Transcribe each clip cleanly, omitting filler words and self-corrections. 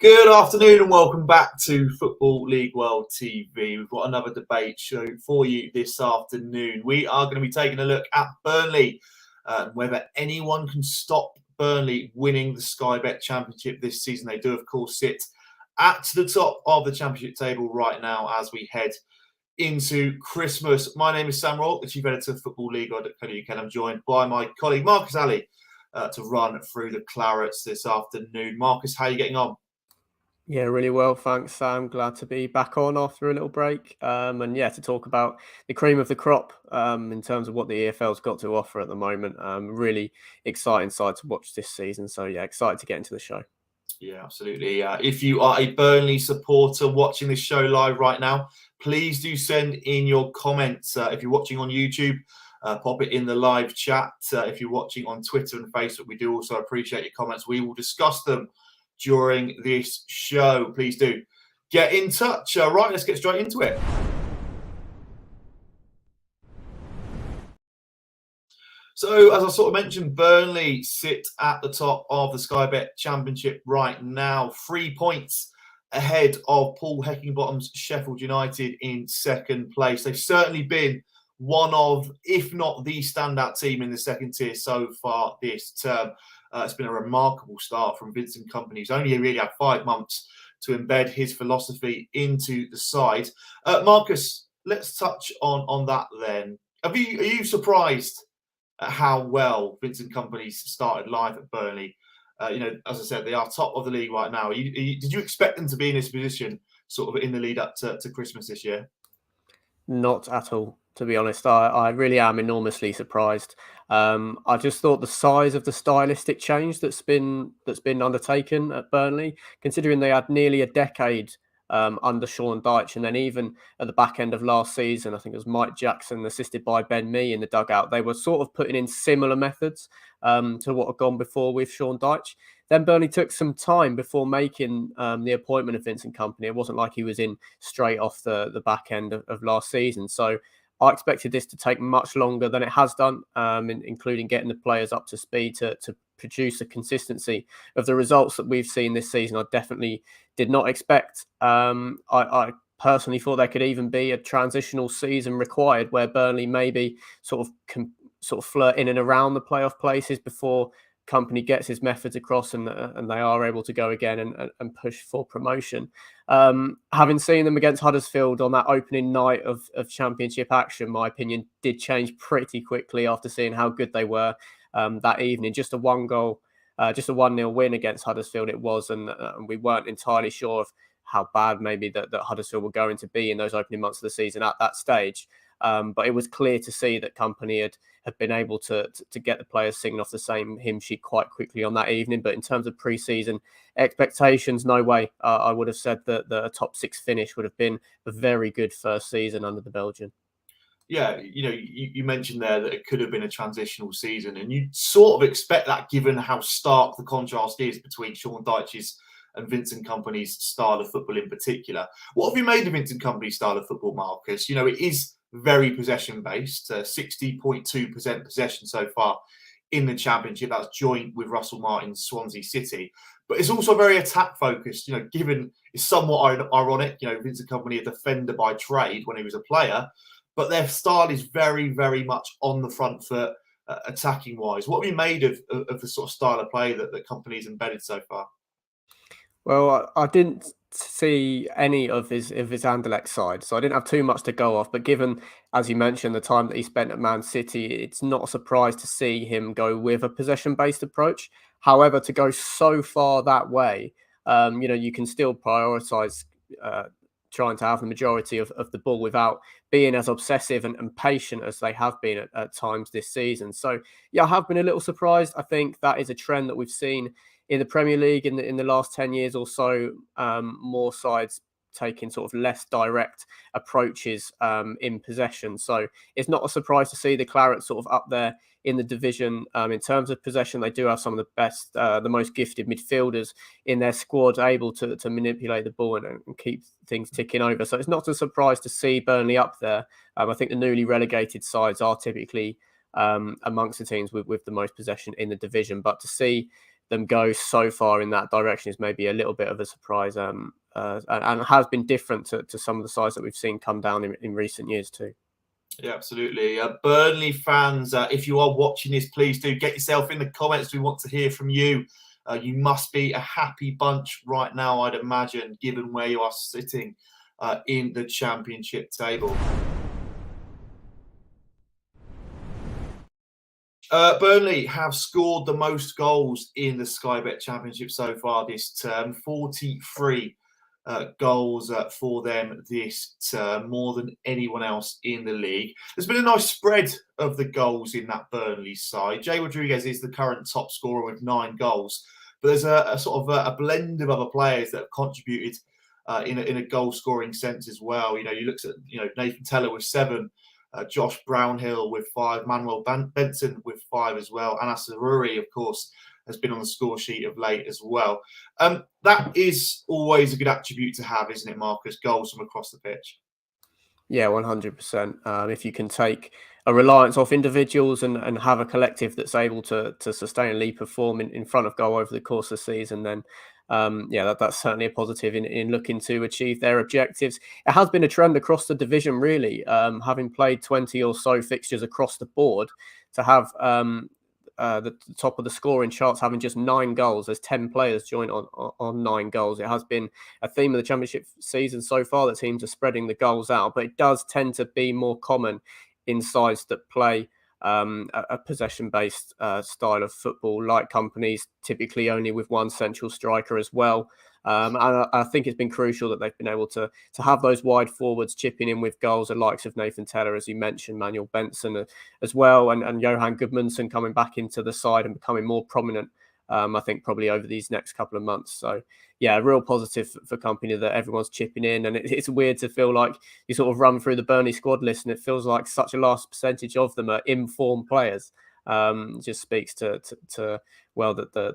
Good afternoon and welcome back to Football League World TV. We've got another debate show for you this afternoon. We are going to be taking a look at Burnley and whether anyone can stop Burnley winning the Sky Bet Championship this season. They do, of course, sit at the top of the Championship table right now as we head into Christmas. My name is Sam Rourke, the Chief Editor of Football League UK. I'm joined by my colleague Marcus Alley to run through the Clarets this afternoon. Marcus, how are you getting on? Yeah, really well. Thanks, Sam. Glad to be back on after a little break. To talk about the cream of the crop in terms of what the EFL's got to offer at the moment. Really exciting side to watch this season. So, yeah, excited to get into the show. Yeah, absolutely. If you are a Burnley supporter watching this show live right now, please do send in your comments. If you're watching on YouTube, pop it in the live chat. If you're watching on Twitter and Facebook, we do also appreciate your comments. We will discuss them during this show. Please do get in touch. Right, let's get straight into it. So, as I sort of mentioned, Burnley sit at the top of the Sky Bet Championship right now, 3 points ahead of Paul Heckingbottom's Sheffield United in second place. They've certainly been one of, if not the standout team in the second tier so far this term. It's been a remarkable start from Vincent Kompany. He's only really had 5 months to embed his philosophy into the side. Marcus, let's touch on that then. Are you surprised at how well Vincent Kompany's started live at Burnley? As I said, they are top of the league right now. Did you expect them to be in this position sort of in the lead up to Christmas this year? Not at all, to be honest. I really am enormously surprised. I just thought the size of the stylistic change that's been undertaken at Burnley, considering they had nearly a decade under Sean Dyche, and then even at the back end of last season, I think it was Mike Jackson assisted by Ben Mee in the dugout. They were sort of putting in similar methods to what had gone before with Sean Dyche. Then Burnley took some time before making the appointment of Vincent Kompany. It wasn't like he was in straight off the back end of last season. So I expected this to take much longer than it has done, including getting the players up to speed to produce a consistency of the results that we've seen this season. I definitely did not expect. I personally thought there could even be a transitional season required where Burnley maybe sort of flirt in and around the playoff places before Kompany gets his methods across and they are able to go again and push for promotion. Having seen them against Huddersfield on that opening night of Championship action, my opinion did change pretty quickly after seeing how good they were that evening. Just a 1-0 win against Huddersfield it was, and we weren't entirely sure of how bad maybe that Huddersfield were going to be in those opening months of the season at that stage. But it was clear to see that Kompany had been able to get the players singing off the same hymn sheet quite quickly on that evening. But in terms of pre-season expectations, no way. I would have said that a top 6 finish would have been a very good first season under the Belgian. Yeah, you mentioned there that it could have been a transitional season, and you sort of expect that given how stark the contrast is between Sean Dyche's and Vincent Kompany's style of football in particular. What have you made of Vincent Kompany's style of football, Marcus? It is very possession-based, 60.2% possession so far in the Championship. That's joint with Russell Martin's Swansea City. But it's also very attack-focused, given it's somewhat ironic. Vincent Kompany, a defender by trade when he was a player, but their style is very, very much on the front foot, attacking-wise. What have you made of the sort of style of play that Kompany's embedded so far? Well, I didn't see any of his Anderlecht side, so I didn't have too much to go off. But given, as you mentioned, the time that he spent at Man City, it's not a surprise to see him go with a possession-based approach. However, to go so far that way, you can still prioritise trying to have the majority of the ball without being as obsessive and patient as they have been at times this season. So, yeah, I have been a little surprised. I think that is a trend that we've seen in the Premier League in the last 10 years or so. More sides taking sort of less direct approaches in possession. So it's not a surprise to see the Clarets sort of up there in the division. In terms of possession, they do have some of the best, the most gifted midfielders in their squad, able to manipulate the ball and keep things ticking over. So it's not a surprise to see Burnley up there. I think the newly relegated sides are typically amongst the teams with the most possession in the division. But to see them go so far in that direction is maybe a little bit of a surprise, and has been different to some of the sides that we've seen come down in recent years too. Yeah, absolutely. Burnley fans, if you are watching this, please do get yourself in the comments. We want to hear from you. You must be a happy bunch right now, I'd imagine, given where you are sitting in the Championship table. Burnley have scored the most goals in the Sky Bet Championship so far this term, 43 goals for them this term, more than anyone else in the league. There's been a nice spread of the goals in that Burnley side. Jay Rodriguez is the current top scorer with 9 goals, but there's a sort of a blend of other players that have contributed in a goal scoring sense as well. You look at Nathan Teller with 7. Josh Brownhill with 5, Manuel Benson with 5 as well. Anas Rourke, of course, has been on the score sheet of late as well. That is always a good attribute to have, isn't it, Marcus? Goals from across the pitch. Yeah, 100%. If you can take a reliance off individuals and have a collective that's able to sustainably perform in front of goal over the course of the season, then that's certainly a positive in looking to achieve their objectives. It has been a trend across the division, really, having played 20 or so fixtures across the board, to have the top of the scoring charts having just 9 goals. There's 10 players joined on 9 goals. It has been a theme of the Championship season so far that teams are spreading the goals out, but it does tend to be more common in sides that play a possession-based style of football, like Kompany's, typically only with one central striker as well. And I think it's been crucial that they've been able to have those wide forwards chipping in with goals, the likes of Nathan Teller, as you mentioned, Manuel Benson as well, and Johan Gudmundsson coming back into the side and becoming more prominent, I think, probably over these next couple of months. So, yeah, a real positive for Kompany that everyone's chipping in. And it's weird to feel like you sort of run through the Burnley squad list and it feels like such a large percentage of them are in-form players. Just speaks to the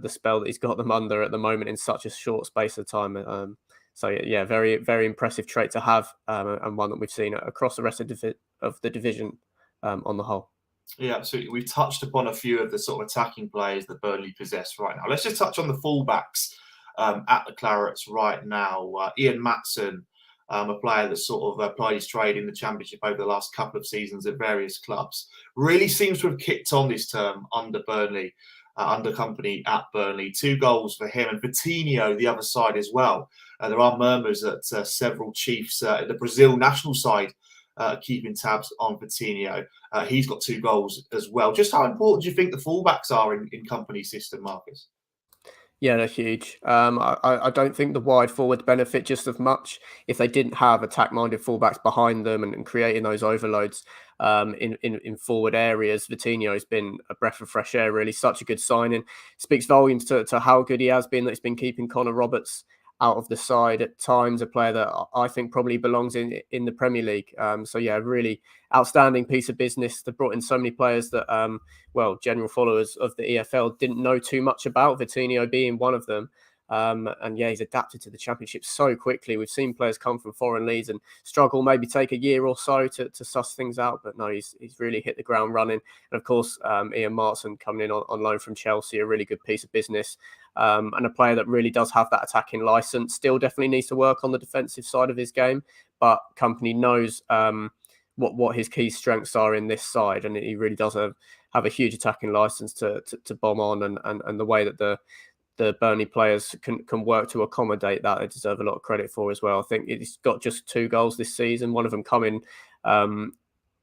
spell that he's got them under at the moment in such a short space of time. So yeah, very, very impressive trait to have, and one that we've seen across the rest of the division on the whole. Yeah, absolutely. We've touched upon a few of the sort of attacking players that Burnley possess right now. Let's just touch on the fullbacks at the Clarets right now. Ian Matson, a player that sort of applied his trade in the Championship over the last couple of seasons at various clubs, really seems to have kicked on this term under Burnley, under Kompany at Burnley. 2 goals for him, and Vitinho the other side as well. There are murmurs that several chiefs at the Brazil national side keeping tabs on Vitinho. He's got 2 goals as well. Just how important do you think the fullbacks are in Kompany's system, Marcus? Yeah, they're huge. I don't think the wide forwards benefit just as much if they didn't have attack-minded fullbacks behind them and creating those overloads in forward areas. Vitinho has been a breath of fresh air, really. Such a good signing. Speaks volumes to how good he has been, that he's been keeping Connor Roberts out of the side at times, a player that I think probably belongs in the Premier League. So yeah, really outstanding piece of business. They brought in so many players that, general followers of the EFL didn't know too much about, Vitinho being one of them. And yeah, he's adapted to the Championship so quickly. We've seen players come from foreign leagues and struggle, maybe take a year or so to suss things out. But no, he's really hit the ground running. And of course, Ian Matson coming in on loan from Chelsea, a really good piece of business. And a player that really does have that attacking license. Still definitely needs to work on the defensive side of his game, but Kompany knows what his key strengths are in this side, and he really does have a huge attacking license to bomb on, and the way that the Burnley players can work to accommodate that, they deserve a lot of credit for as well. I think he's got just 2 goals this season, one of them coming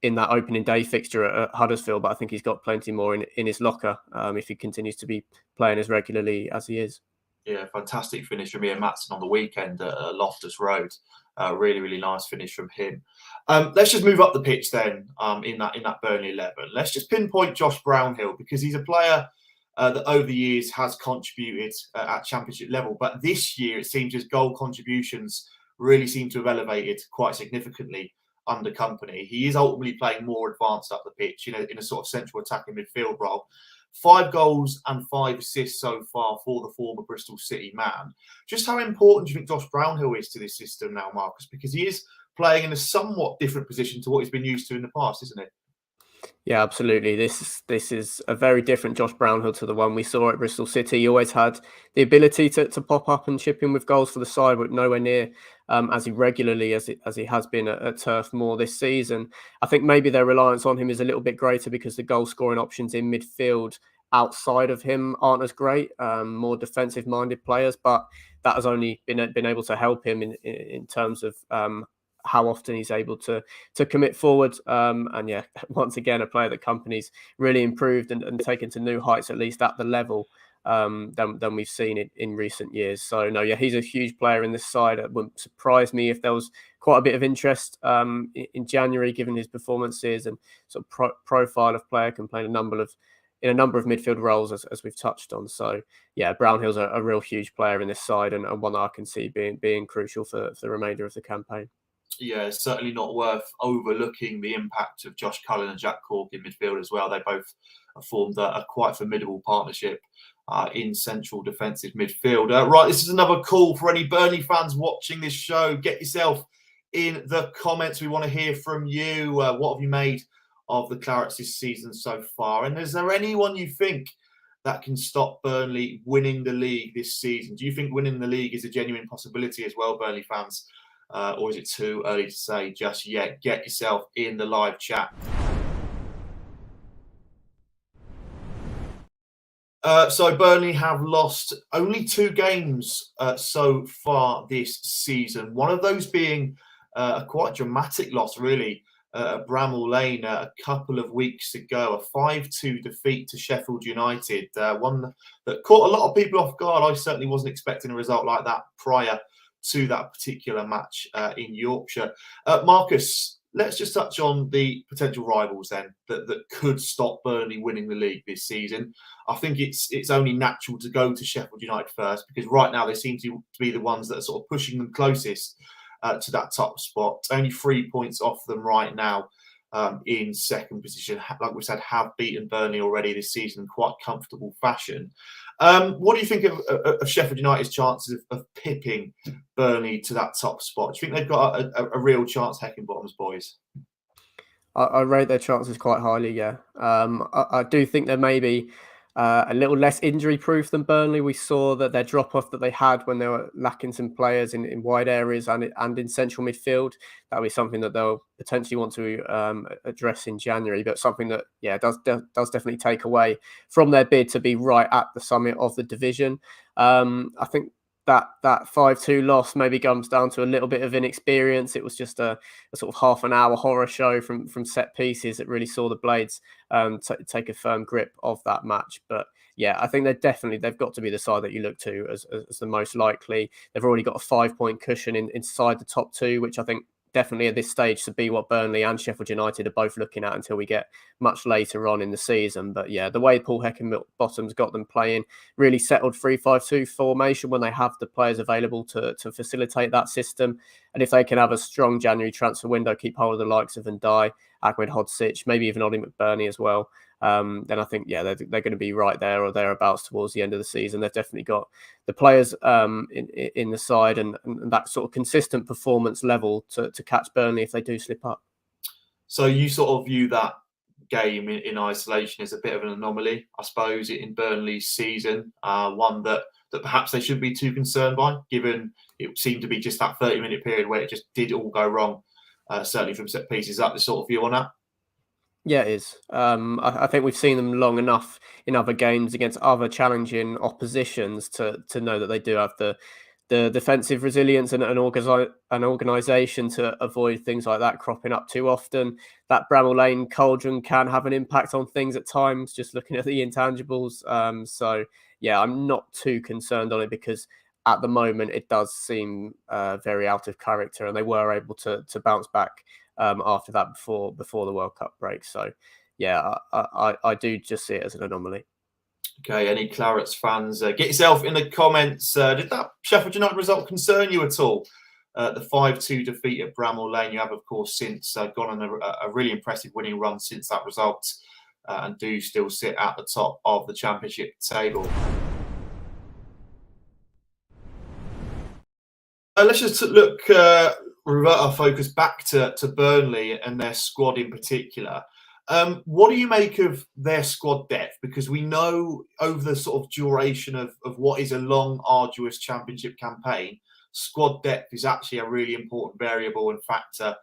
in that opening day fixture at Huddersfield, but I think he's got plenty more in his locker if he continues to be playing as regularly as he is. Yeah, fantastic finish from Ian Matson on the weekend at Loftus Road. Really, really nice finish from him. Let's just move up the pitch then in that Burnley 11. Let's just pinpoint Josh Brownhill, because he's a player that over the years has contributed at Championship level. But this year, it seems his goal contributions really seem to have elevated quite significantly under Kompany. He is ultimately playing more advanced up the pitch, in a sort of central attacking midfield role. 5 goals and 5 assists so far for the former Bristol City man. Just how important do you think Josh Brownhill is to this system now, Marcus? Because he is playing in a somewhat different position to what he's been used to in the past, isn't it? Yeah, absolutely. This is a very different Josh Brownhill to the one we saw at Bristol City. He always had the ability to pop up and chip in with goals for the side, but nowhere near as irregularly as he has been at Turf Moor this season. I think maybe their reliance on him is a little bit greater because the goal scoring options in midfield outside of him aren't as great. More defensive minded players, but that has only been able to help him in terms of how often he's able to commit forward. And yeah, once again, a player that Kompany's really improved and taken to new heights, at least at the level than we've seen in recent years. So no, yeah, he's a huge player in this side. It wouldn't surprise me if there was quite a bit of interest in January, given his performances and sort of profile of player, can play in a number of midfield roles as we've touched on. So yeah, Brownhill's a real huge player in this side and one that I can see being crucial for the remainder of the campaign. Yeah, it's certainly not worth overlooking the impact of Josh Cullen and Jack Cork in midfield as well. They both have formed a quite formidable partnership in central defensive midfield. Right, this is another call for any Burnley fans watching this show. Get yourself in the comments. We want to hear from you. What have you made of the Clarets this season so far? And is there anyone you think that can stop Burnley winning the league this season? Do you think winning the league is a genuine possibility as well, Burnley fans? Or is it too early to say just yet? Get yourself in the live chat. So Burnley have lost only 2 games so far this season. One of those being a quite dramatic loss, really, at Bramall Lane a couple of weeks ago. A 5-2 defeat to Sheffield United. One that caught a lot of people off guard. I certainly wasn't expecting a result like that prior to that particular match in Yorkshire. Marcus, let's just touch on the potential rivals then that could stop Burnley winning the league this season. I think it's only natural to go to Sheffield United first because right now they seem to be the ones that are sort of pushing them closest to that top spot. Only 3 points off them right now in second position. Like we said, have beaten Burnley already this season in quite comfortable fashion. What do you think of Sheffield United's chances of pipping Burnley to that top spot? Do you think they've got a real chance, Heckingbottom's boys? I rate their chances quite highly, yeah. I do think there may be a little less injury proof than Burnley. We saw that their drop off that they had when they were lacking some players in wide areas and in central midfield. That'll be something that they'll potentially want to address in January, but something that does definitely take away from their bid to be right at the summit of the division. I think that 5-2 loss maybe comes down to a little bit of inexperience. It was just a sort of half an hour horror show from set pieces that really saw the Blades take a firm grip of that match. But yeah, I think they've got to be the side that you look to as the most likely. They've already got a 5-point cushion inside the top 2, which I think definitely at this stage to be what Burnley and Sheffield United are both looking at until we get much later on in the season. But yeah, the way Paul Heckingbottom's got them playing really settled 3-5-2 formation when they have the players available to facilitate that system. And if they can have a strong January transfer window, keep hold of the likes of Ndai, Ahmed Hodzic, maybe even Ollie McBurney as well, then I think, they're going to be right there or thereabouts towards the end of the season. They've definitely got the players in the side and that sort of consistent performance level to catch Burnley if they do slip up. So you sort of view that game in isolation as a bit of an anomaly, I suppose, in Burnley's season, one that perhaps they shouldn't be too concerned by, given it seemed to be just that 30-minute period where it just did all go wrong, certainly from set pieces. Is that the sort of view on that? Yeah, it is. I think we've seen them long enough in other games against other challenging oppositions to know that they do have the defensive resilience and an organisation to avoid things like that cropping up too often. That Bramall Lane cauldron can have an impact on things at times, just looking at the intangibles. So yeah, I'm not too concerned on it because at the moment it does seem very out of character, and they were able to bounce back after that before the World Cup break. So yeah, I do just see it as an anomaly. Okay, any Clarets fans, get yourself in the comments. Did that Sheffield United result concern you at all? The 5-2 defeat at Bramall Lane. You have, of course, since gone on a really impressive winning run since that result and do still sit at the top of the Championship table. Let's just revert our focus back to Burnley and their squad in particular. What do you make of their squad depth? Because we know over the sort of duration of what is a long, arduous championship campaign, squad depth is actually a really important variable and factor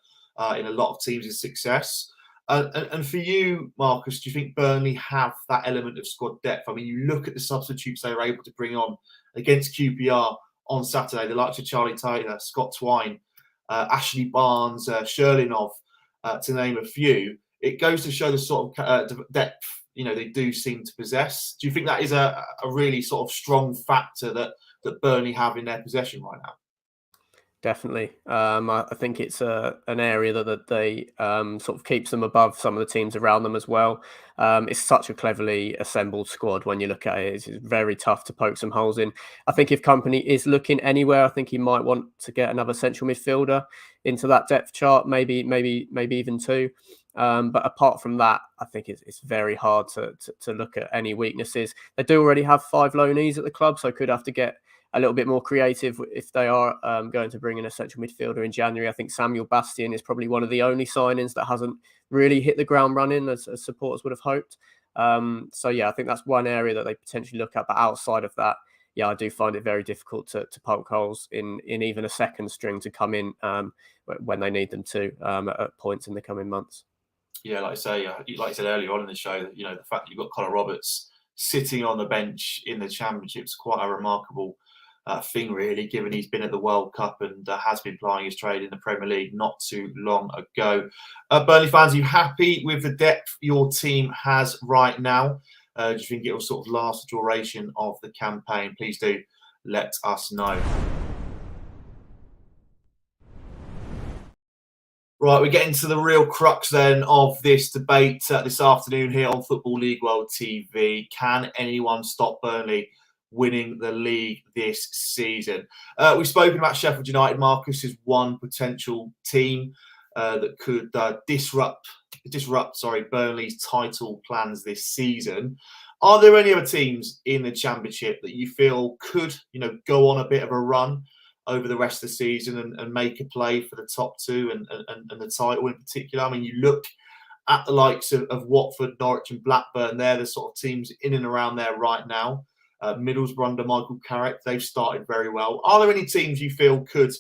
in a lot of teams' success. And for you, Marcus, do you think Burnley have that element of squad depth? I mean, you look at the substitutes they were able to bring on against QPR on Saturday, the likes of Charlie Taylor, Scott Twine, Ashley Barnes, Sherlinov, to name a few. It goes to show the sort of depth, they do seem to possess. Do you think that is a really sort of strong factor that Burnley have in their possession right now? Definitely. I think it's an area that they sort of keeps them above some of the teams around them as well. It's such a cleverly assembled squad when you look at it. It's very tough to poke some holes in. I think if Kompany is looking anywhere, I think he might want to get another central midfielder into that depth chart, maybe even two. But apart from that, I think it's very hard to look at any weaknesses. They do already have 5 loanees at the club, so could have to get a little bit more creative if they are going to bring in a central midfielder in January. I think Samuel Bastian is probably one of the only signings that hasn't really hit the ground running as supporters would have hoped. So yeah, I think that's one area that they potentially look at. But outside of that, yeah, I do find it very difficult to poke holes in even a second string to come in when they need them to at points in the coming months. Yeah, like I said earlier on in the show, that the fact that you've got Conor Roberts sitting on the bench in the Championship is quite a remarkable thing, really, given he's been at the World Cup and has been plying his trade in the Premier League not too long ago. Burnley fans, are you happy with the depth your team has right now? Do you think it will sort of last the duration of the campaign? Please do let us know. Right, we're getting to the real crux then of this debate this afternoon here on Football League World TV. Can anyone stop Burnley winning the league this season? We've spoken about Sheffield United. Marcus is one potential team that could disrupt Burnley's title plans this season. Are there any other teams in the Championship that you feel could, go on a bit of a run over the rest of the season and make a play for the top two and the title in particular? I mean, you look at the likes of Watford, Norwich and Blackburn. They're the sort of teams in and around there right now. Middlesbrough under Michael Carrick, they've started very well. Are there any teams you feel could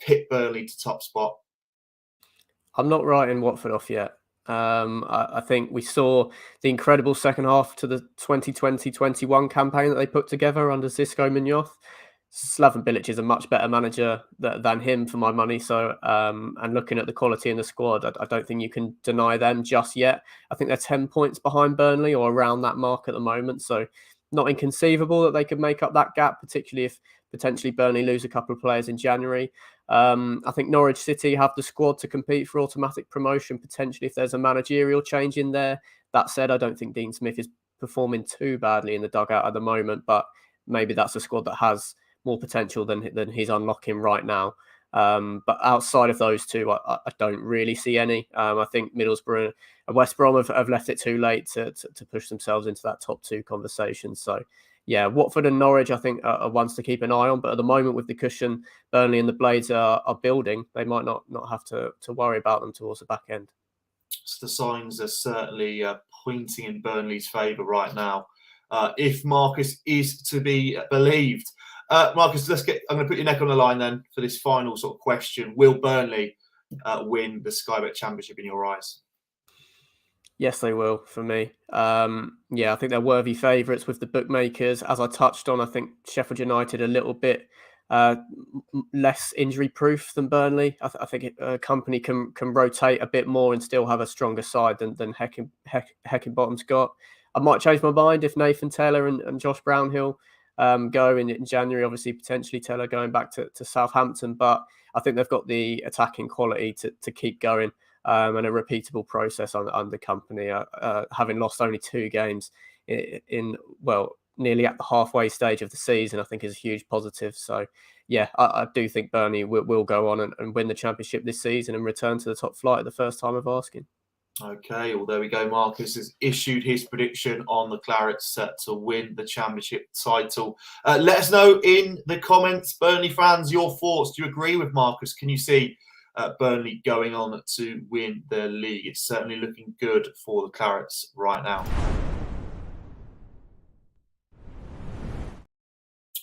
pit Burnley to top spot? I'm not writing Watford off yet. I think we saw the incredible second half to the 2020-21 campaign that they put together under Xisco Muñoz. Slaven Bilic is a much better manager than him for my money. So, and looking at the quality in the squad, I don't think you can deny them just yet. I think they're 10 points behind Burnley or around that mark at the moment. So not inconceivable that they could make up that gap, particularly if potentially Burnley lose a couple of players in January. I think Norwich City have the squad to compete for automatic promotion, potentially if there's a managerial change in there. That said, I don't think Dean Smith is performing too badly in the dugout at the moment, but maybe that's a squad that has more potential than he's unlocking right now. But outside of those two, I don't really see any. I think Middlesbrough and West Brom have left it too late to push themselves into that top two conversation. So, yeah, Watford and Norwich, I think, are ones to keep an eye on. But at the moment, with the cushion Burnley and the Blades are building, they might not have to worry about them towards the back end. So the signs are certainly pointing in Burnley's favour right now, if Marcus is to be believed. Marcus, I'm going to put your neck on the line then for this final sort of question. Will Burnley win the Sky Bet Championship in your eyes? Yes, they will for me. Yeah, I think they're worthy favourites with the bookmakers. As I touched on, I think Sheffield United a little bit less injury proof than Burnley. I think Kompany can rotate a bit more and still have a stronger side than Heckingbottom's got. I might change my mind if Nathan Taylor and Josh Brownhill go in January. Obviously, potentially Taylor going back to Southampton, but I think they've got the attacking quality to keep going and a repeatable process under Kompany. Having lost only 2 games in nearly at the halfway stage of the season, I think is a huge positive. So, yeah, I do think Burnley will go on and win the Championship this season and return to the top flight at the first time of asking. Okay, well, there we go. Marcus has issued his prediction on the Clarets to win the Championship title. Let us know in the comments, Burnley fans, your thoughts. Do you agree with Marcus? Can you see Burnley going on to win the league. It's certainly looking good for the Clarets right now.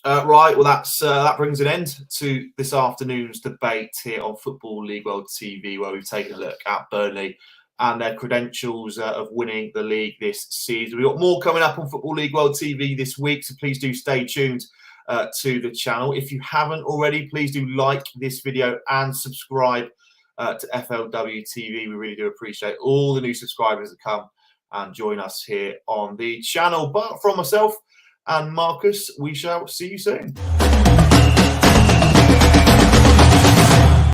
Right, well, that brings an end to this afternoon's debate here on Football League World TV, where we've taken a look at Burnley and their credentials of winning the league this season. We've got more coming up on Football League World TV this week, so please do stay tuned to the channel. If you haven't already, please do like this video and subscribe to FLW TV. We really do appreciate all the new subscribers that come and join us here on the channel. But from myself and Marcus, we shall see you soon.